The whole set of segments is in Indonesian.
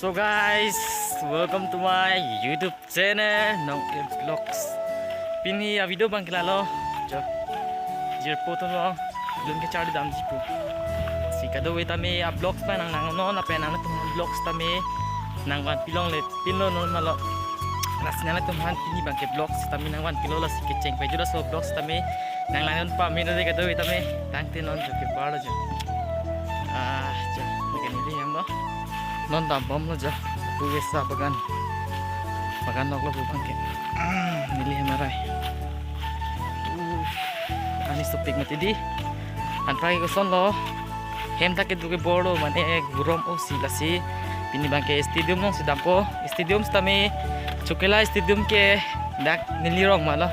So guys, welcome to my YouTube channel Nong Ir Vlogs. Pini a video bang kilalo. Jo. Jir po to no. Dun ke chari dam jipu. Si kado we tami a vlogs pa nang no na penang tum vlogs tami nang wan pilong le pino no malo. Nasnya na tum han pini bang ke vlogs tami nang wan pilo la si ke cheng pe jura so vlogs tami nang lanon pa mino de kado we tami tang tin non jo ke paro jo. Jo. Begini dia yang no. Non tam bom lo ja tu wesa bagan nok lo bang ke nili hamarai ani topik mati di an prai ko son lo hem ta ke du ke bodo mane gurom o silasi pini bang ke stadium no sidampo stadium stami chukela stadium ke dak nili rong mala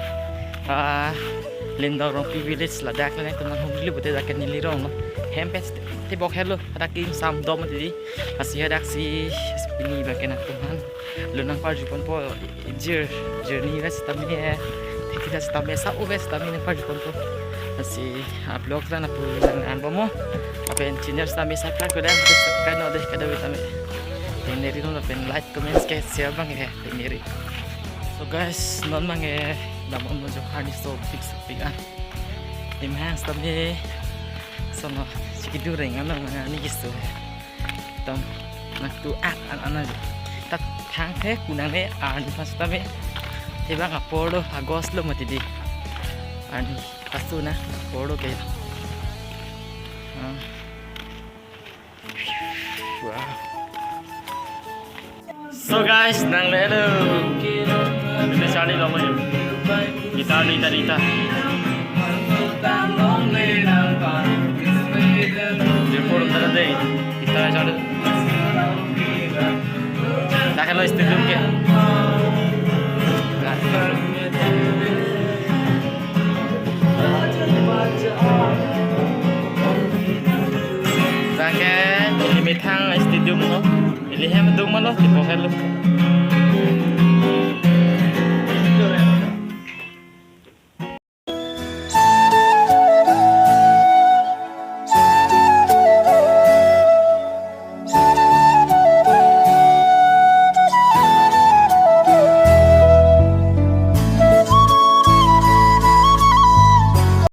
lindor rong pi village la dak ne tuman humli bote dak nili rong no hem pes tibok hello ada kim sam dom tadi masih ada si ini bagian Tuhan lunang par jupon po journey res tami kita tami sa uves tami nang par jupon po masih blog na po nang anbomo apa engineer tami sa klar ko dan subscribe no deh kada tami tineri no pen like comment share bang tineri so guys non mang damon mo jo harness so fix pigan imhang tami sono sikidu ring ano ni gisto tom naktu an tat thang the kunang le an pasta me tiba ngapodo agos lo matidi an pastu na podo ke wow so guys nang lelo ini sali lo mo kita lita Jepur antara deh kita cari dah kalau stadium ke dah kan ini metang stadium lo ini hem dong malah di bawah lo